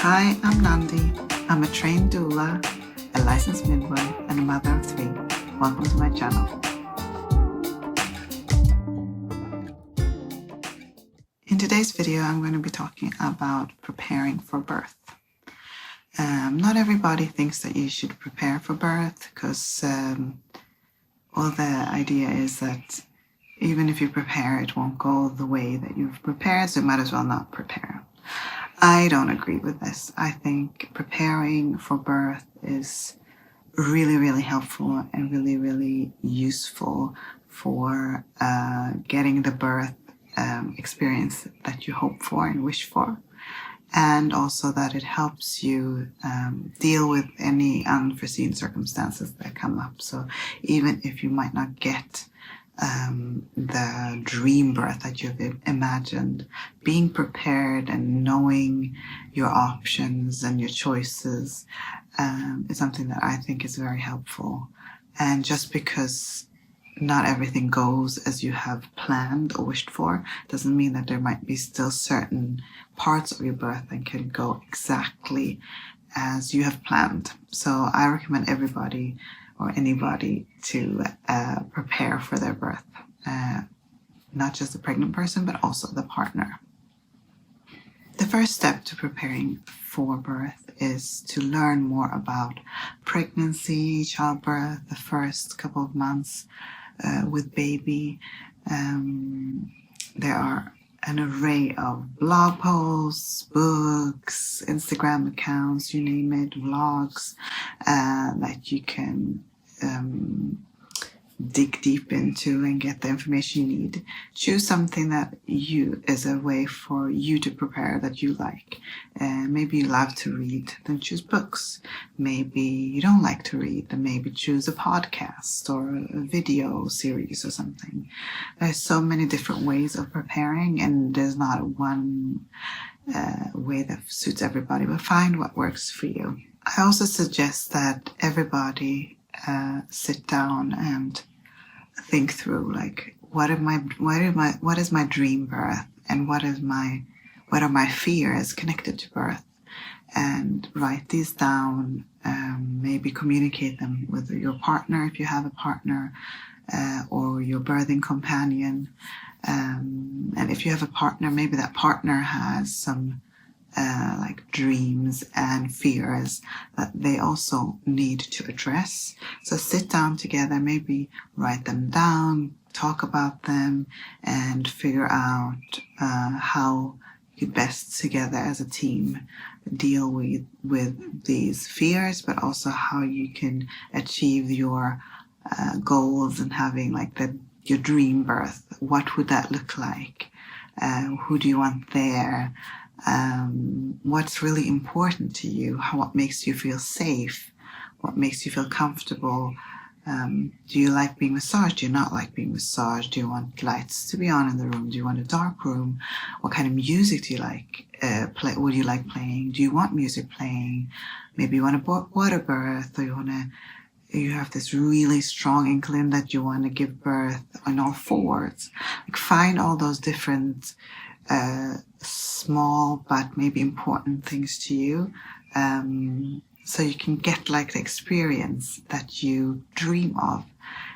Hi, I'm Nandi. I'm a trained doula, a licensed midwife, and a mother of 3. Welcome to my channel. In today's video, I'm going to be talking about preparing for birth. Not everybody thinks that you should prepare for birth because the idea is that even if you prepare, it won't go the way that you've prepared, so you might as well not prepare. I don't agree with this. I think preparing for birth is really, really helpful and really, really useful for getting the birth experience that you hope for and wish for. And also that it helps you deal with any unforeseen circumstances that come up. So even if you might not get the dream birth that you've imagined, being prepared and knowing your options and your choices is something that I think is very helpful. And just because not everything goes as you have planned or wished for doesn't mean that there might be still certain parts of your birth that can go exactly as you have planned. So I recommend everybody or anybody to prepare for their birth, not just the pregnant person, but also the partner. The first step to preparing for birth is to learn more about pregnancy, childbirth, the first couple of months with baby. There are an array of blog posts, books, Instagram accounts, you name it, vlogs, that you can dig deep into and get the information you need. Choose something that is a way for you to prepare that you like. Maybe you love to read, then choose books. Maybe you don't like to read, then maybe choose a podcast or a video series or something. There's so many different ways of preparing, and there's not one way that suits everybody, but find what works for you. I also suggest that everybody sit down and think through, like, what is my dream birth, and what are my fears connected to birth, and write these down. Maybe communicate them with your partner if you have a partner, or your birthing companion. And if you have a partner, maybe that partner has some like dreams and fears that they also need to address. So sit down together, maybe write them down, talk about them, and figure out how you best together as a team deal with these fears, but also how you can achieve your goals and having like your dream birth. What would that look like? Who do you want there? What's really important to you? What makes you feel safe? What makes you feel comfortable? Do you like being massaged? Do you not like being massaged? Do you want lights to be on in the room? Do you want a dark room? What kind of music do you like? Would you like playing? Do you want music playing? Maybe you want a water birth, or you have this really strong inkling that you want to give birth on all fours. Like, find all those different small but maybe important things to you, so you can get like the experience that you dream of.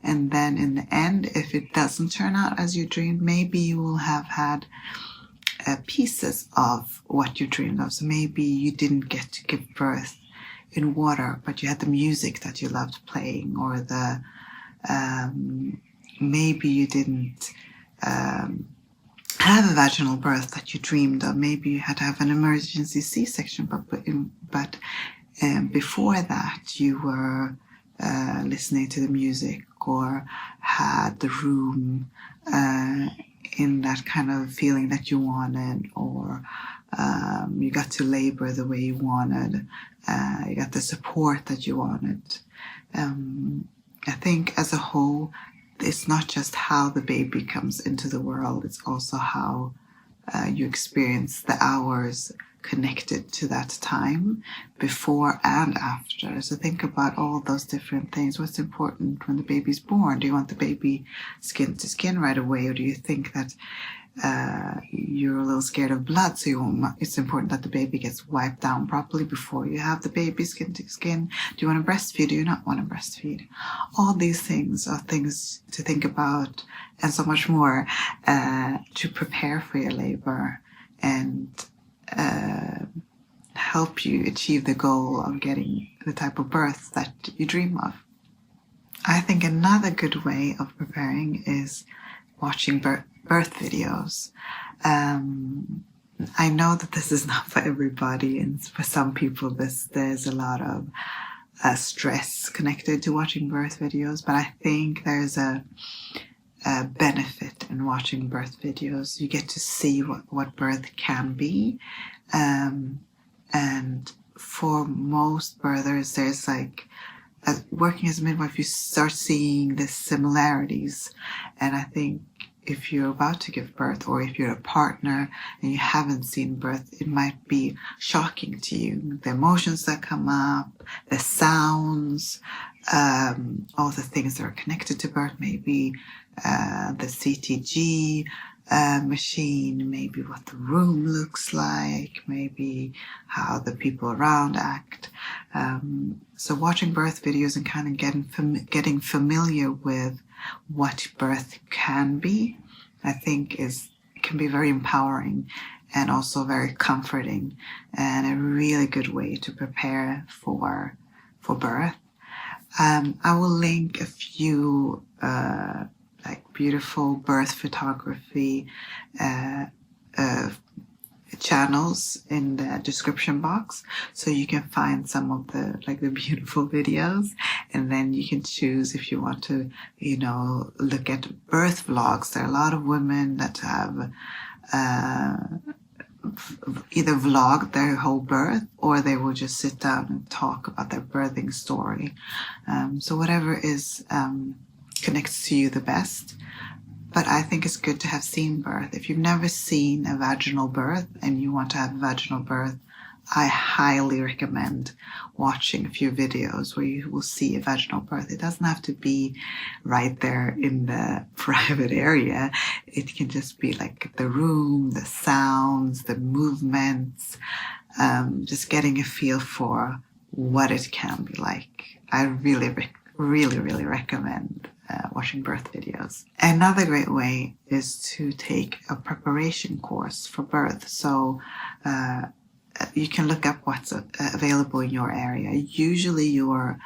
And then in the end, if it doesn't turn out as you dreamed, maybe you will have had pieces of what you dreamed of. So maybe you didn't get to give birth in water, but you had the music that you loved playing, or maybe you didn't have a vaginal birth that you dreamed of. Maybe you had to have an emergency C-section, but before that you were listening to the music, or had the room in that kind of feeling that you wanted, or you got to labor the way you wanted, you got the support that you wanted. I think as a whole, it's not just how the baby comes into the world, it's also how you experience the hours connected to that time, before and after. So think about all those different things. What's important when the baby's born? Do you want the baby skin to skin right away, or do you think that you're a little scared of blood, so it's important that the baby gets wiped down properly before you have the baby skin to skin. Do you want to breastfeed? Do you not want to breastfeed? All these things are things to think about, and so much more to prepare for your labor and help you achieve the goal of getting the type of birth that you dream of. I think another good way of preparing is watching birth videos. I know that this is not for everybody, and for some people there's a lot of stress connected to watching birth videos, but I think there's a benefit in watching birth videos. You get to see what birth can be, and for most birthers, there's working as a midwife, you start seeing the similarities. And I think if you're about to give birth, or if you're a partner and you haven't seen birth, it might be shocking to you. The emotions that come up, the sounds, all the things that are connected to birth, maybe the CTG machine, maybe what the room looks like, maybe how the people around act. So watching birth videos and kind of getting familiar with what birth can be, I think can be very empowering and also very comforting, and a really good way to prepare for birth. I will link a few beautiful birth photography channels in the description box, so you can find some of the beautiful videos, and then you can choose if you want to look at birth vlogs. There are a lot of women that have either vlog their whole birth, or they will just sit down and talk about their birthing story. So whatever connects to you the best. But I think it's good to have seen birth. If you've never seen a vaginal birth and you want to have a vaginal birth, I highly recommend watching a few videos where you will see a vaginal birth. It doesn't have to be right there in the private area. It can just be like the room, the sounds, the movements, just getting a feel for what it can be like. I really recommend watching birth videos. Another great way is to take a preparation course for birth. So you can look up what's available in your area. Usually your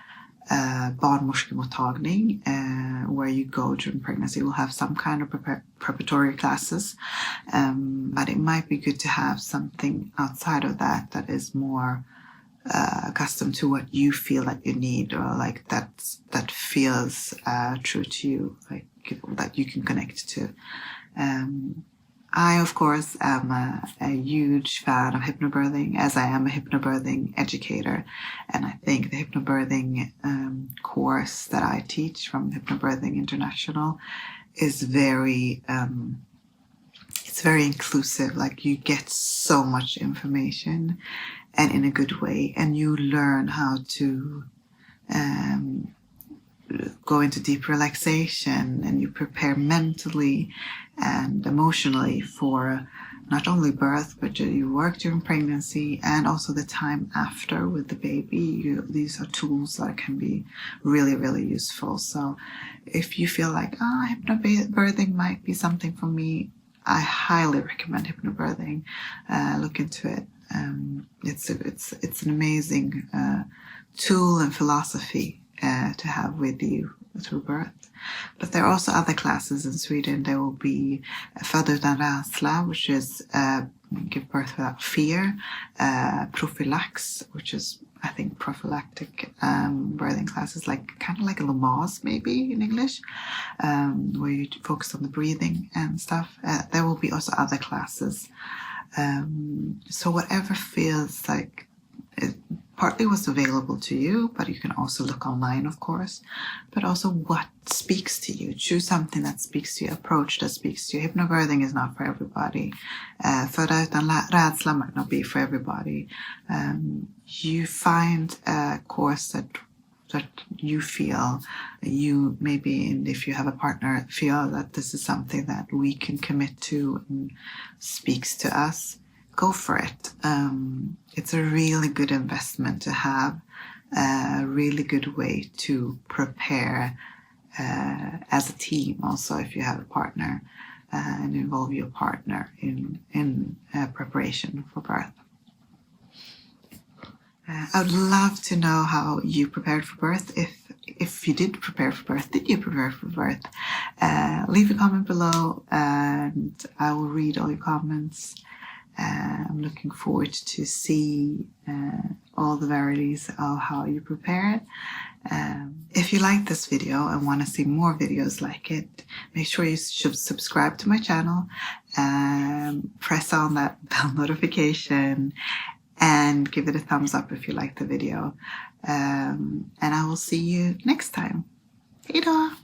barnmorskemottagning, where you go during pregnancy, will have some kind of preparatory classes, but it might be good to have something outside of that is more accustomed to what you feel like you need, or that feels true to you, that you can connect to. I, of course, am a huge fan of hypnobirthing, as I am a hypnobirthing educator, and I think the hypnobirthing course that I teach from Hypnobirthing International is very inclusive. You get so much information, and in a good way, and you learn how to go into deep relaxation, and you prepare mentally and emotionally for not only birth, but you work during pregnancy and also the time after with the baby. These are tools that can be really, really useful. So if you feel like hypnobirthing might be something for me, I highly recommend hypnobirthing. Look into it. It's an amazing tool and philosophy to have with you through birth. But there are also other classes in Sweden. There will be Föda utan rädsla, which is give birth without fear, Prophylax, which is, I think, prophylactic birthing classes, kind of like a Lamaze maybe in English, where you focus on the breathing and stuff. There will be also other classes. So whatever feels like partly what's available to you, but you can also look online, of course, but also what speaks to you. Choose something that speaks to you, approach that speaks to you. Hypnobirthing is not for everybody. Föda utan rädsla might not be for everybody. You find a course that you feel you maybe, and if you have a partner, feel that this is something that we can commit to and speaks to us, go for it. It's a really good investment to have, a really good way to prepare as a team. Also, if you have a partner, and involve your partner in preparation for birth. I would love to know how you prepared for birth. If you did prepare for birth, did you prepare for birth? Leave a comment below and I will read all your comments. I'm looking forward to see all the varieties of how you prepare it. If you like this video and want to see more videos like it, make sure you should subscribe to my channel, press on that bell notification, and give it a thumbs up if you like the video. And I will see you next time. Hejdå!